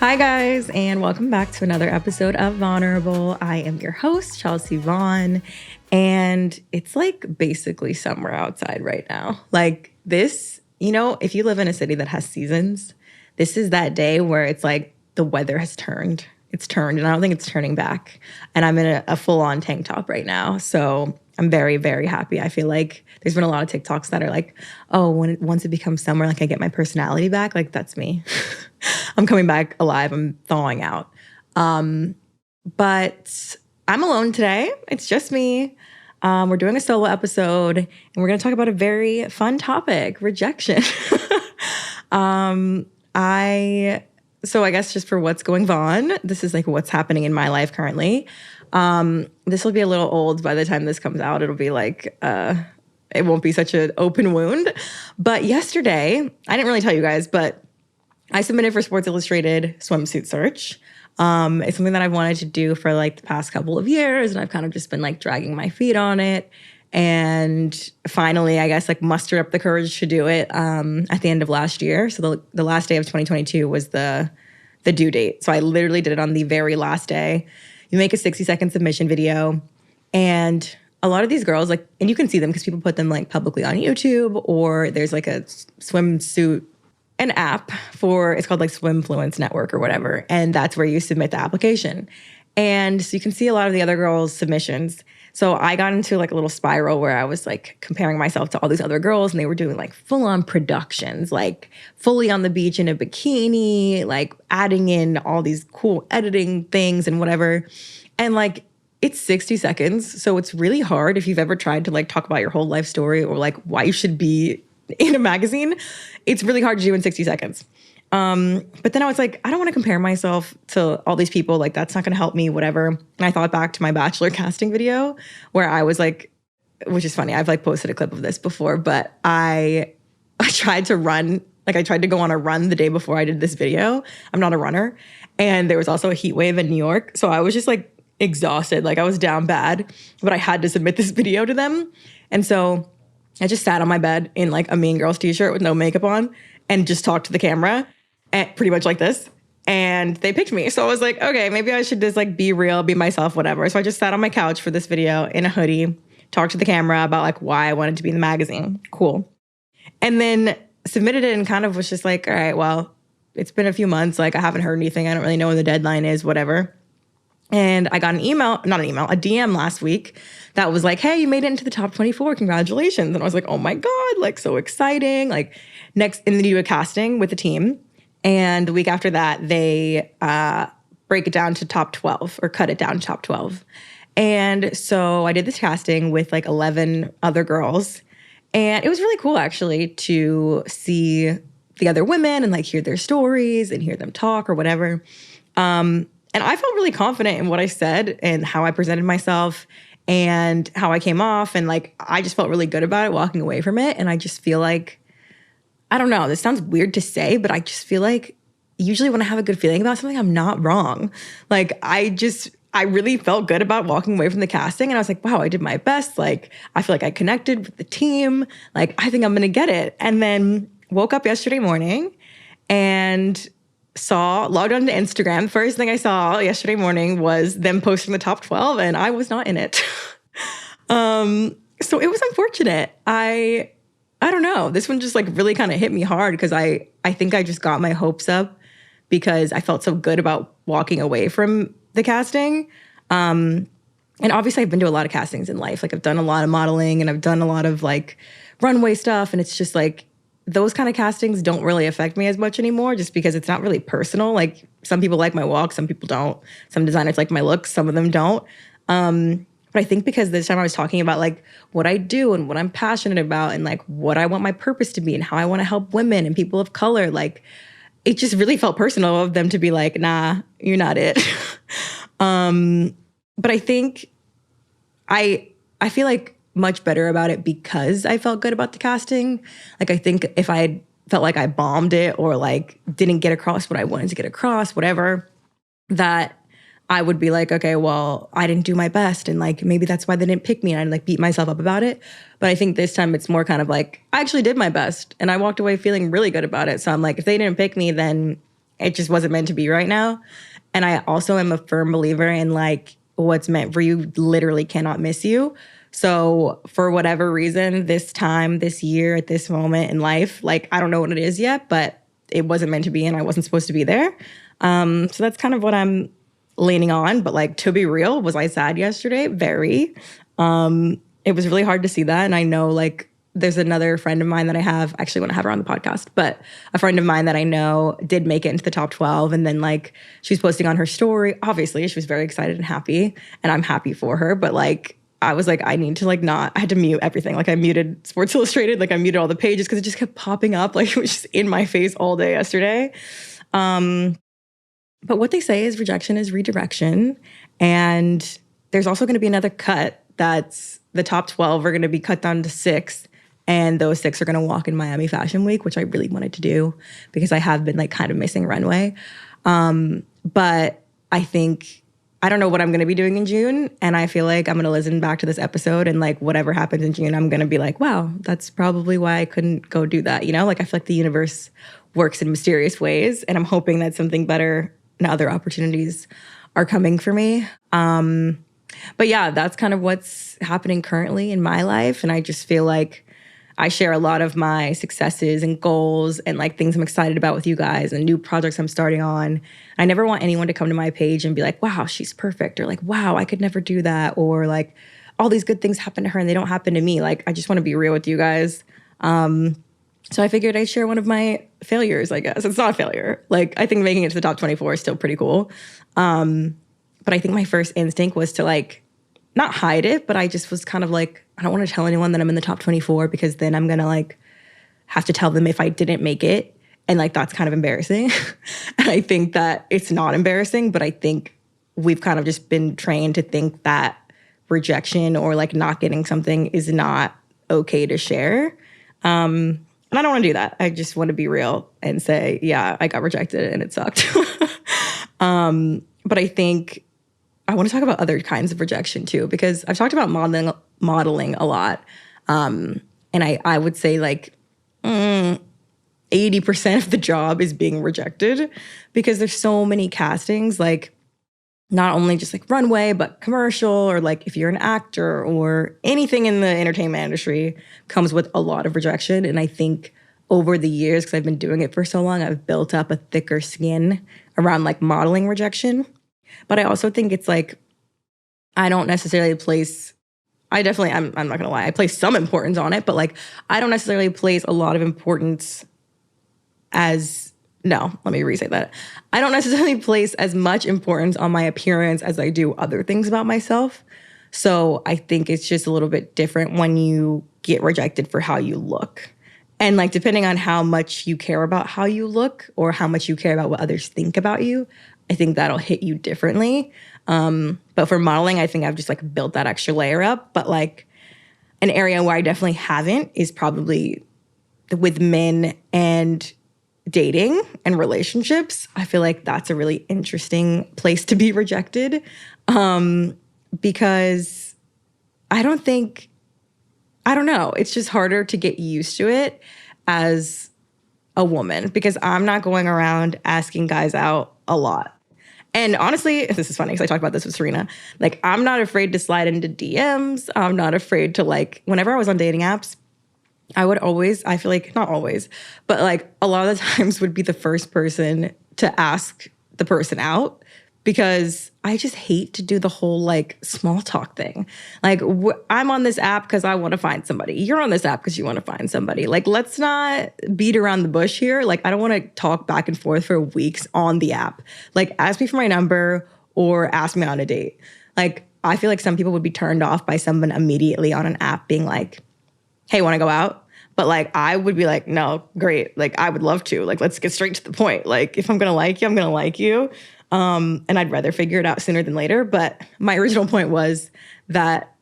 Hi, guys, and welcome back to another episode of Vulnerable. I am your host, Chelsea Vaughn, and it's like basically summer outside right now. Like this, if you live in a city that has seasons, this is that day where it's like the weather has turned. It's turned, and I don't think it's turning back. And I'm in a full-on tank top right now, so I'm very, very happy. I feel like there's been a lot of TikToks that are like, oh, once it becomes summer, like I get my personality back. Like that's me. I'm coming back alive. I'm thawing out. But I'm alone today. It's just me. We're doing a solo episode, and we're going to talk about a very fun topic, rejection. So I guess just for what's going on, this is like what's happening in my life currently. This will be a little old by the time this comes out. It'll be like, it won't be such an open wound. But yesterday, I didn't really tell you guys, but I submitted for Sports Illustrated swimsuit search. It's something that I've wanted to do for like the past couple of years, and I've kind of just been like dragging my feet on it. And finally, I guess like mustered up the courage to do it at the end of last year. So the last day of 2022 was the due date. So I literally did it on the very last day. You make a 60-second submission video, and a lot of these girls, like, and you can see them because people put them like publicly on YouTube, or there's like a swimsuit, an app it's called like Swimfluence Network or whatever. And that's where you submit the application. And so you can see a lot of the other girls' submissions. So I got into like a little spiral where I was like comparing myself to all these other girls, and they were doing like full-on productions, like fully on the beach in a bikini, like adding in all these cool editing things and whatever. And like it's 60 seconds. So it's really hard if you've ever tried to like talk about your whole life story or like why you should be in a magazine. It's really hard to do in 60 seconds. But then I was like, I don't want to compare myself to all these people. Like, that's not going to help me, whatever. And I thought back to my Bachelor casting video where I was like, which is funny. I've like posted a clip of this before, but I tried to run. Like I tried to go on a run the day before I did this video. I'm not a runner. And there was also a heat wave in New York. So I was just like exhausted. Like I was down bad, but I had to submit this video to them. And so I just sat on my bed in like a Mean Girls t-shirt with no makeup on and just talked to the camera. And pretty much like this. And they picked me. So I was like, okay, maybe I should just like be real, be myself, whatever. So I just sat on my couch for this video in a hoodie, talked to the camera about like why I wanted to be in the magazine. Cool. And then submitted it and kind of was just like, all right, well, it's been a few months. Like I haven't heard anything. I don't really know when the deadline is, whatever. And I got a DM last week that was like, hey, you made it into the top 24. Congratulations. And I was like, oh my God, like so exciting. Like next, and then you do a casting with the team. And the week after that, they break it down to top 12 or cut it down to top 12. And so I did this casting with like 11 other girls. And it was really cool, actually, to see the other women and like hear their stories and hear them talk or whatever. And I felt really confident in what I said and how I presented myself and how I came off. And like, I just felt really good about it walking away from it. And I just feel like, I don't know, this sounds weird to say, but I just feel like usually when I have a good feeling about something, I'm not wrong. Like I really felt good about walking away from the casting, and I was like, wow, I did my best. Like I feel like I connected with the team. Like I think I'm gonna get it. And then woke up yesterday morning and logged onto Instagram. First thing I saw yesterday morning was them posting the top 12, and I was not in it. So it was unfortunate. I don't know. This one just like really kind of hit me hard because I think I just got my hopes up because I felt so good about walking away from the casting. And obviously I've been to a lot of castings in life. Like I've done a lot of modeling and I've done a lot of like runway stuff. And it's just like those kind of castings don't really affect me as much anymore just because it's not really personal. Like some people like my walk, some people don't. Some designers like my looks, some of them don't. But I think because this time I was talking about like what I do and what I'm passionate about and like what I want my purpose to be and how I want to help women and people of color, like it just really felt personal of them to be like, nah, you're not it. But I think I feel like much better about it because I felt good about the casting. Like I think if I had felt like I bombed it or like didn't get across what I wanted to get across, whatever, that I would be like, okay, well, I didn't do my best. And like, maybe that's why they didn't pick me. And I'd like beat myself up about it. But I think this time it's more kind of like, I actually did my best. And I walked away feeling really good about it. So I'm like, if they didn't pick me, then it just wasn't meant to be right now. And I also am a firm believer in like what's meant for you literally cannot miss you. So for whatever reason, this time, this year, at this moment in life, like I don't know what it is yet, but it wasn't meant to be and I wasn't supposed to be there. So that's kind of what I'm leaning on. But like to be real, was I sad yesterday? Very. It was really hard to see that. And I know like there's another friend of mine that I have, actually want to have her on the podcast, but a friend of mine that I know did make it into the top 12. And then like she was posting on her story. Obviously, she was very excited and happy. And I'm happy for her. But like, I was like, I need to like not, I had to mute everything. Like I muted Sports Illustrated, like I muted all the pages because it just kept popping up. Like it was just in my face all day yesterday. But what they say is rejection is redirection. And there's also going to be another cut that's the top 12 are going to be cut down to 6. And those 6 are going to walk in Miami Fashion Week, which I really wanted to do because I have been like kind of missing runway. But I think, I don't know what I'm going to be doing in June. And I feel like I'm going to listen back to this episode and like whatever happens in June, I'm going to be like, wow, that's probably why I couldn't go do that. You know, like I feel like the universe works in mysterious ways. And I'm hoping that something better and other opportunities are coming for me. But yeah, that's kind of what's happening currently in my life. And I just feel like I share a lot of my successes and goals and like things I'm excited about with you guys and new projects I'm starting on. I never want anyone to come to my page and be like, wow, she's perfect. Or like, wow, I could never do that. Or like all these good things happen to her and they don't happen to me. Like, I just want to be real with you guys. So I figured I'd share one of my failures, I guess. It's not a failure. Like, I think making it to the top 24 is still pretty cool. But I think my first instinct was to like, not hide it, but I just was kind of like, I don't want to tell anyone that I'm in the top 24 because then I'm going to like have to tell them if I didn't make it. And like, that's kind of embarrassing. And I think that it's not embarrassing, but I think we've kind of just been trained to think that rejection or like not getting something is not okay to share. And I don't want to do that. I just want to be real and say, yeah, I got rejected and it sucked. But I think I want to talk about other kinds of rejection too, because I've talked about modeling a lot. And I would say like 80% of the job is being rejected because there's so many castings, like not only just like runway, but commercial or like if you're an actor or anything in the entertainment industry comes with a lot of rejection. And I think over the years, because I've been doing it for so long, I've built up a thicker skin around like modeling rejection. But I also think it's like, I don't necessarily place, I'm not going to lie, I place some importance on it, but like, I don't necessarily place a lot of importance let me re-say that. I don't necessarily place as much importance on my appearance as I do other things about myself. So I think it's just a little bit different when you get rejected for how you look. And like, depending on how much you care about how you look or how much you care about what others think about you, I think that'll hit you differently. But for modeling, I think I've just like built that extra layer up. But like an area where I definitely haven't is probably with men and dating and relationships. I feel like that's a really interesting place to be rejected. Because I don't know. It's just harder to get used to it as a woman because I'm not going around asking guys out a lot. And honestly, this is funny because I talked about this with Serena. Like, I'm not afraid to slide into DMs. I'm not afraid to like, whenever I was on dating apps, I would always, I feel like, not always, but like a lot of the times would be the first person to ask the person out because I just hate to do the whole like small talk thing. Like I'm on this app because I want to find somebody. You're on this app because you want to find somebody. Like, let's not beat around the bush here. Like, I don't want to talk back and forth for weeks on the app. Like, ask me for my number or ask me on a date. Like, I feel like some people would be turned off by someone immediately on an app being like, hey, want to go out? But like, I would be like, no, great. Like, I would love to. Like, let's get straight to the point. Like, if I'm going to like you, I'm going to like you. And I'd rather figure it out sooner than later. But my original point was that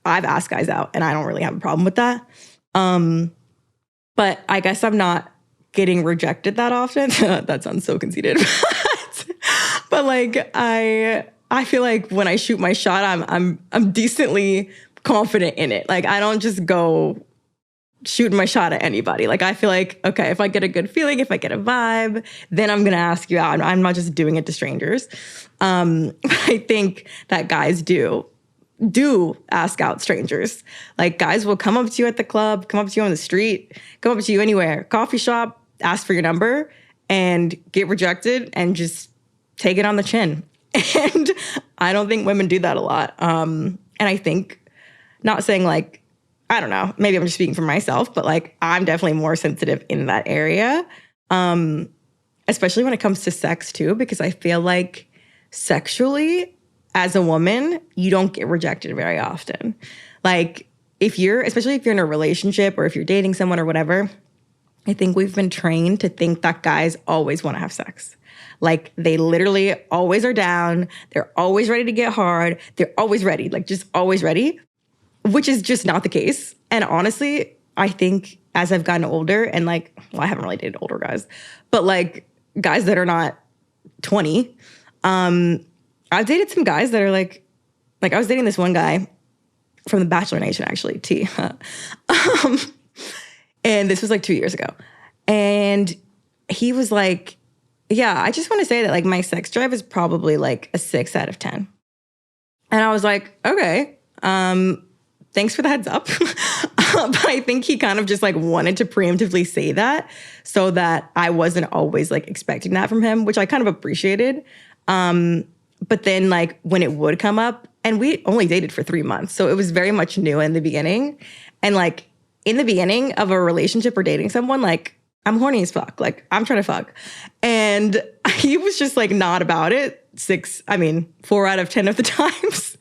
I've asked guys out and I don't really have a problem with that. But I guess I'm not getting rejected that often. That sounds so conceited. But like, I feel like when I shoot my shot, I'm decently confident in it. Like, I don't just go shooting my shot at anybody. Like, I feel like, okay, if I get a good feeling, if I get a vibe, then I'm going to ask you out. I'm not just doing it to strangers. I think that guys do ask out strangers. Like, guys will come up to you at the club, come up to you on the street, come up to you anywhere, coffee shop, ask for your number and get rejected and just take it on the chin. And I don't think women do that a lot. And I think, not saying like, I don't know, maybe I'm just speaking for myself, but like, I'm definitely more sensitive in that area. Especially when it comes to sex too, because I feel like sexually as a woman, you don't get rejected very often. Like, especially if you're in a relationship or if you're dating someone or whatever, I think we've been trained to think that guys always want to have sex. Like, they literally always are down. They're always ready to get hard. They're always ready, like just always ready, which is just not the case. And honestly, I think as I've gotten older and like, well, I haven't really dated older guys, but like guys that are not 20, I've dated some guys that are like I was dating this one guy from the Bachelor Nation, actually, T. And this was like 2 years ago. And he was like, yeah, I just want to say that like my sex drive is probably like a 6 out of 10. And I was like, okay, thanks for the heads up. But I think he kind of just like wanted to preemptively say that so that I wasn't always like expecting that from him, which I kind of appreciated. But then like when it would come up, and we only dated for 3 months, so it was very much new in the beginning. And like in the beginning of a relationship or dating someone, like I'm horny as fuck. Like I'm trying to fuck. And he was just like not about it 4 out of 10 of the times.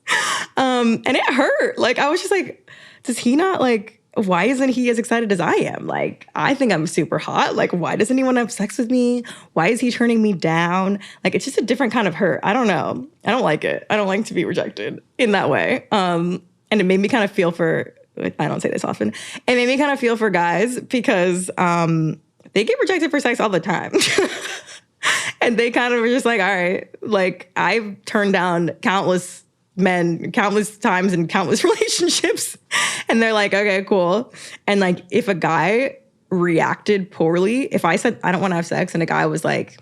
And it hurt. Like I was just like, does he not like, why isn't he as excited as I am? Like, I think I'm super hot. Like, why doesn't he want to have sex with me? Why is he turning me down? Like, it's just a different kind of hurt. I don't know. I don't like it. I don't like to be rejected in that way. And it made me kind of feel for, I don't say this often, it made me kind of feel for guys because they get rejected for sex all the time. And they kind of were just like, all right, like I've turned down countless men, countless times in countless relationships. And they're like, okay, cool. And like, if a guy reacted poorly, if I said, I don't want to have sex, and a guy was like,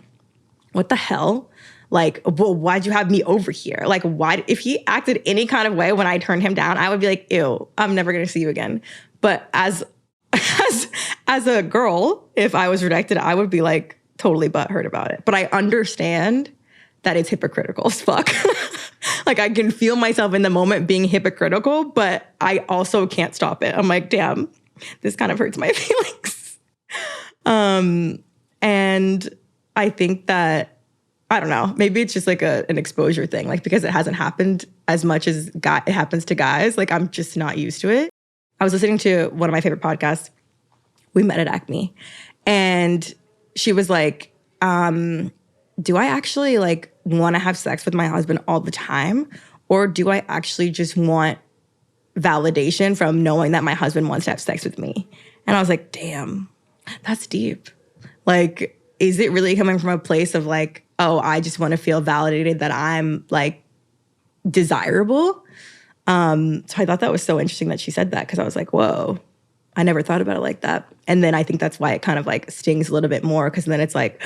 what the hell? Like, well, why'd you have me over here? Like, why? If he acted any kind of way when I turned him down, I would be like, ew, I'm never going to see you again. But as a girl, if I was rejected, I would be like totally butthurt about it. But I understand that it's hypocritical as fuck. Like I can feel myself in the moment being hypocritical, but I also can't stop it. I'm like, damn, this kind of hurts my feelings. And I think that, I don't know, maybe it's just like an exposure thing. Like because it hasn't happened as much as it happens to guys, like I'm just not used to it. I was listening to one of my favorite podcasts. We met at Acme. And she was like, do I actually like want to have sex with my husband all the time? Or do I actually just want validation from knowing that my husband wants to have sex with me? And I was like, damn, that's deep. Like, is it really coming from a place of like, oh, I just want to feel validated that I'm like desirable? So I thought that was so interesting that she said that, because I was like, whoa, I never thought about it like that. And then I think that's why it kind of like stings a little bit more, because then it's like,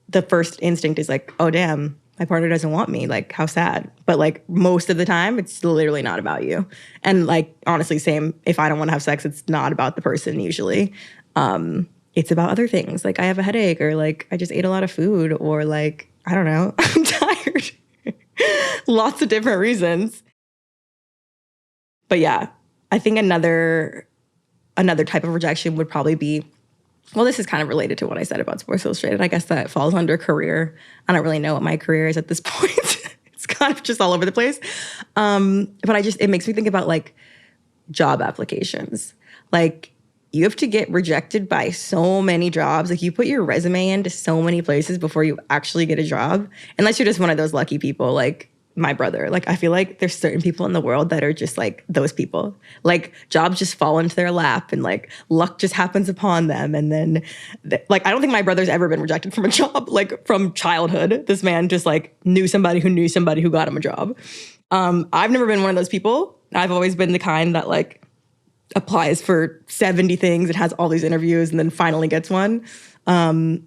the first instinct is like, oh, damn, my partner doesn't want me. Like, how sad. But like most of the time, it's literally not about you. And like, honestly, same, if I don't want to have sex, it's not about the person usually. It's about other things. Like I have a headache, or like I just ate a lot of food, or like, I don't know, I'm tired. Lots of different reasons. But yeah, I think another type of rejection would probably be, well, this is kind of related to what I said about Sports Illustrated. I guess that falls under career. I don't really know what my career is at this point. It's kind of just all over the place. But it makes me think about like job applications. Like you have to get rejected by so many jobs. Like you put your resume into so many places before you actually get a job. Unless you're just one of those lucky people like my brother. Like I feel like there's certain people in the world that are just like those people. Like jobs just fall into their lap and like luck just happens upon them. And then like I don't think my brother's ever been rejected from a job like from childhood. This man just like knew somebody who got him a job. I've never been one of those people. I've always been the kind that like applies for 70 things and has all these interviews and then finally gets one. And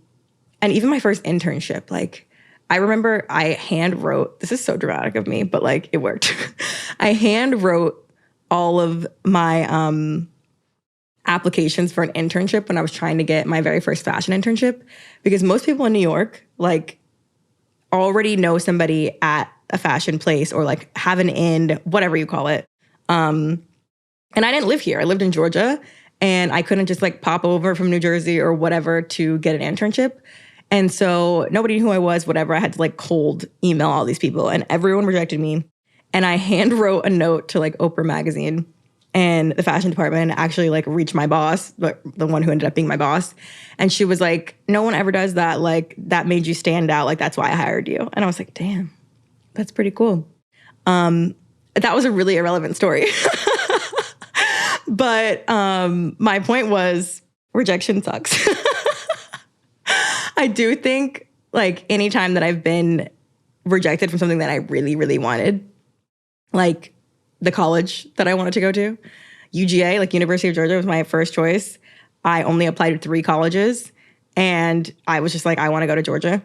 even my first internship, like I remember I hand wrote, this is so dramatic of me, but like it worked. I hand wrote all of my applications for an internship when I was trying to get my very first fashion internship, because most people in New York like already know somebody at a fashion place or like have an in, whatever you call it. And I didn't live here. I lived in Georgia, and I couldn't just like pop over from New Jersey or whatever to get an internship. And so nobody knew who I was, whatever. I had to like cold email all these people, and everyone rejected me. And I hand wrote a note to like Oprah magazine, and the fashion department actually like reached my boss, but the one who ended up being my boss. And she was like, no one ever does that. Like that made you stand out. Like that's why I hired you. And I was like, damn, that's pretty cool. That was a really irrelevant story. But my point was rejection sucks. I do think like anytime that I've been rejected from something that I really, really wanted, like the college that I wanted to go to, UGA, like University of Georgia was my first choice. I only applied to 3 colleges, and I was just like, I want to go to Georgia.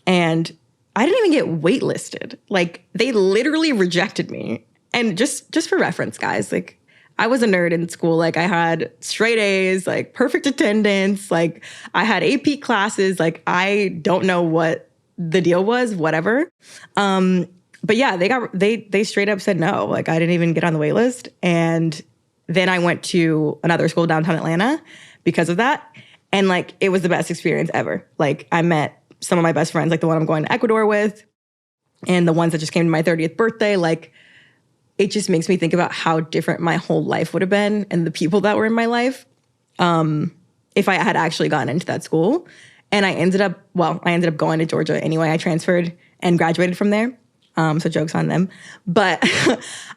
And I didn't even get waitlisted. Like they literally rejected me. And just for reference, guys, like I was a nerd in school. Like I had straight A's, like perfect attendance. Like I had AP classes. Like I don't know what the deal was, whatever. But yeah, they straight up said no. Like I didn't even get on the wait list. And then I went to another school downtown Atlanta because of that. And like it was the best experience ever. Like I met some of my best friends, like the one I'm going to Ecuador with, and the ones that just came to my 30th birthday. Like it just makes me think about how different my whole life would have been and the people that were in my life if I had actually gotten into that school. And I ended up going to Georgia anyway. I transferred and graduated from there. So joke's on them. But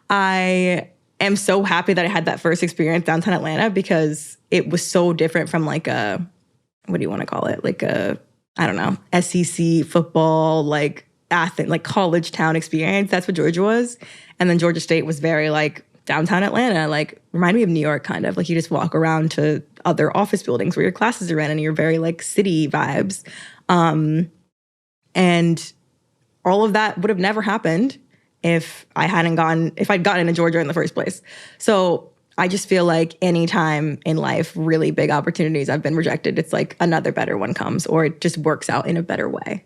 I am so happy that I had that first experience downtown Atlanta, because it was so different from like a, what do you want to call it? Like a, I don't know, SEC football, like Athens, like college town experience. That's what Georgia was. And then Georgia State was very like downtown Atlanta, like reminded me of New York kind of. Like you just walk around to other office buildings where your classes are in, and you're very like city vibes. And all of that would have never happened if I'd gotten into Georgia in the first place. So I just feel like anytime in life, really big opportunities, I've been rejected, it's like another better one comes, or it just works out in a better way.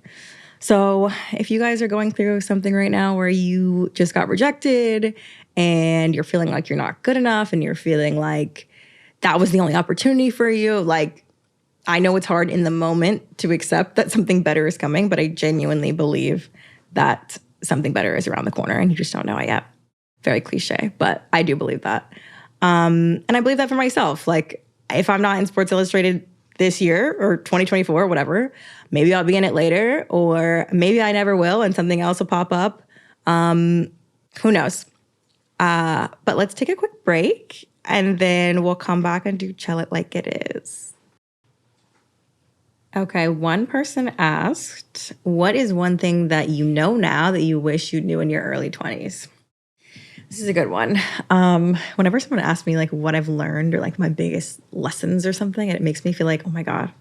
So if you guys are going through something right now where you just got rejected and you're feeling like you're not good enough and you're feeling like that was the only opportunity for you, like I know it's hard in the moment to accept that something better is coming, but I genuinely believe that something better is around the corner and you just don't know it yet. Very cliche, but I do believe that. And I believe that for myself. Like if I'm not in Sports Illustrated this year or 2024 or whatever, maybe I'll be in it later, or maybe I never will and something else will pop up. Who knows? But let's take a quick break and then we'll come back and do Tell It Like It Is. Okay, one person asked, what is one thing that you know now that you wish you knew in your early 20s? This is a good one. Whenever someone asks me like what I've learned or like my biggest lessons or something, it makes me feel like, oh my God,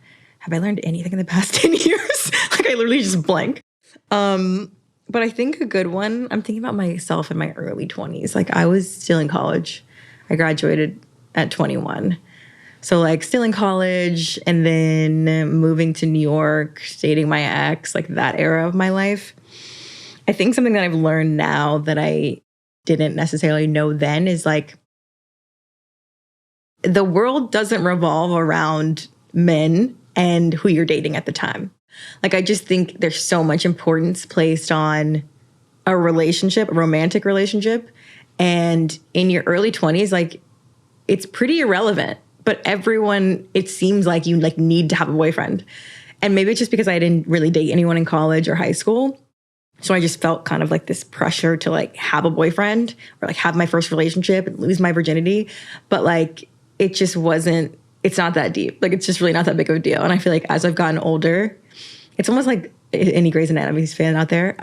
have I learned anything in the past 10 years? Like I literally just blank. But I think a good one, I'm thinking about myself in my early 20s. Like I was still in college. I graduated at 21. So like still in college and then moving to New York, dating my ex, like that era of my life. I think something that I've learned now that I didn't necessarily know then is like the world doesn't revolve around men and who you're dating at the time. Like I just think there's so much importance placed on a relationship, a romantic relationship. And in your early 20s, like it's pretty irrelevant. But everyone, it seems like you like need to have a boyfriend. And maybe it's just because I didn't really date anyone in college or high school. So I just felt kind of like this pressure to like have a boyfriend or like have my first relationship and lose my virginity. But like, it just wasn't, it's not that deep. Like, it's just really not that big of a deal. And I feel like as I've gotten older, it's almost like any Grey's Anatomy fan out there.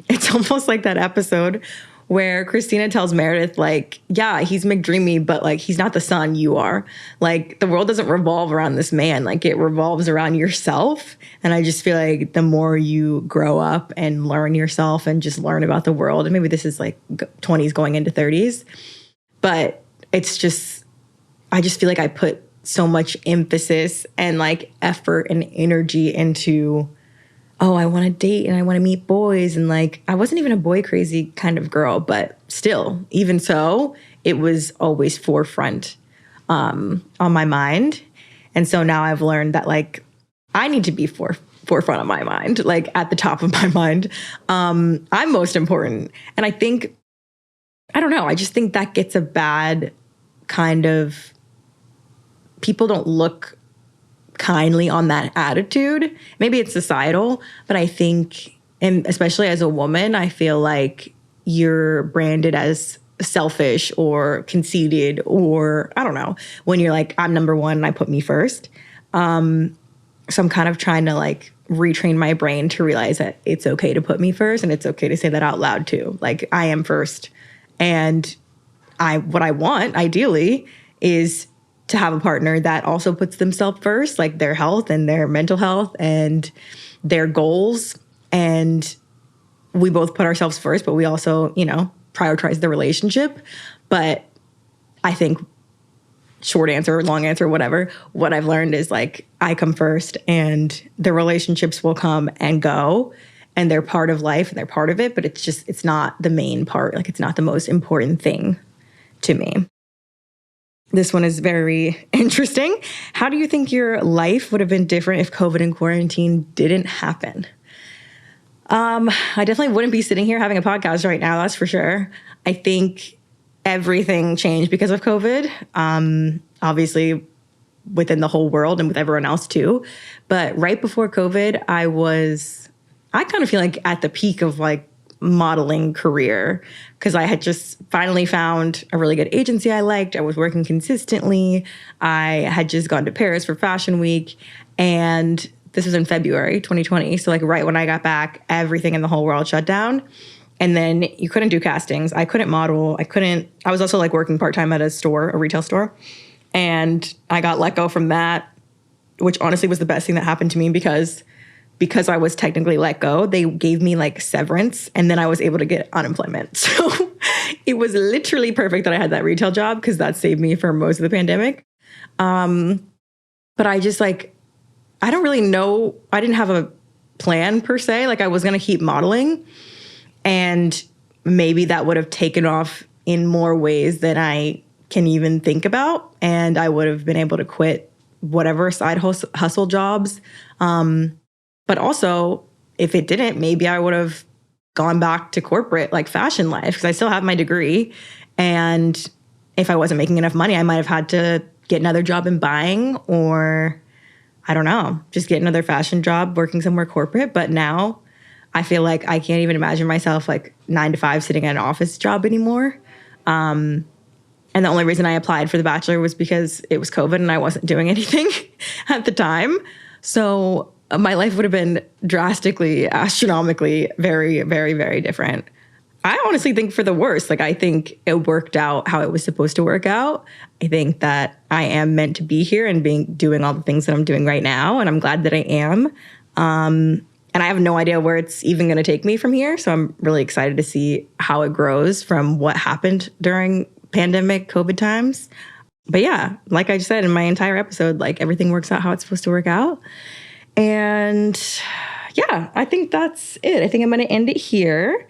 It's almost like that episode where Christina tells Meredith, like, yeah, he's McDreamy, but like, he's not the son, you are. Like, the world doesn't revolve around this man. Like, it revolves around yourself. And I just feel like the more you grow up and learn yourself and just learn about the world, and maybe this is like 20s going into 30s, but it's just, I just feel like I put so much emphasis and like effort and energy into, oh, I want to date and I want to meet boys. And like, I wasn't even a boy crazy kind of girl, but still, even so, it was always forefront on my mind. And so now I've learned that like, I need to be forefront of my mind, like at the top of my mind. I'm most important. And I think, I don't know, I just think that gets a bad kind of, people don't look kindly on that attitude. Maybe it's societal, but I think, and especially as a woman, I feel like you're branded as selfish or conceited, or I don't know, when you're like, I'm number one and I put me first. So I'm kind of trying to like retrain my brain to realize that it's okay to put me first, and it's okay to say that out loud too. Like, I am first. And what I want ideally is to have a partner that also puts themselves first, like their health and their mental health and their goals. And we both put ourselves first, but we also, you know, prioritize the relationship. But I think, short answer, long answer, whatever, what I've learned is like, I come first and the relationships will come and go, and they're part of life and they're part of it, but it's just, it's not the main part. Like, it's not the most important thing to me. This one is very interesting. How do you think your life would have been different if COVID and quarantine didn't happen? I definitely wouldn't be sitting here having a podcast right now, that's for sure. I think everything changed because of COVID. Obviously, within the whole world and with everyone else too. But right before COVID, I kind of feel like at the peak of like modeling career, because I had just finally found a really good agency I liked. I was working consistently. I had just gone to Paris for Fashion Week, and this was in February 2020. So like right when I got back, everything in the whole world shut down. And then you couldn't do castings. I couldn't model. I was also like working part-time at a retail store. And I got let go from that, which honestly was the best thing that happened to me, because I was technically let go, they gave me like severance, and then I was able to get unemployment. So it was literally perfect that I had that retail job, because that saved me for most of the pandemic. But I just like, I don't really know. I didn't have a plan per se. Like, I was going to keep modeling, and maybe that would have taken off in more ways than I can even think about. And I would have been able to quit whatever side hustle jobs. But also, if it didn't, maybe I would have gone back to corporate, like fashion life, because I still have my degree. And if I wasn't making enough money, I might have had to get another job in buying, or I don't know, just get another fashion job working somewhere corporate. But now I feel like I can't even imagine myself like 9 to 5 sitting at an office job anymore. And the only reason I applied for The Bachelor was because it was COVID and I wasn't doing anything at the time. So my life would have been drastically, astronomically, very, very, very different. I honestly think for the worst. Like, I think it worked out how it was supposed to work out. I think that I am meant to be here and doing all the things that I'm doing right now. And I'm glad that I am. And I have no idea where it's even going to take me from here. So I'm really excited to see how it grows from what happened during pandemic COVID times. But yeah, like I just said in my entire episode, like, everything works out how it's supposed to work out. And yeah, I think that's it. I think I'm going to end it here.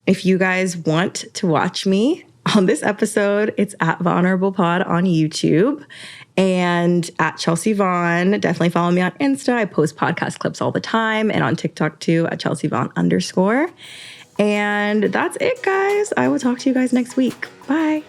If you guys want to watch me on this episode, it's at Vulnerable Pod on YouTube and at Chelsea Vaughn. Definitely follow me on Insta. I post podcast clips all the time, and on TikTok too at Chelsea Vaughn _. And that's it, guys. I will talk to you guys next week. Bye.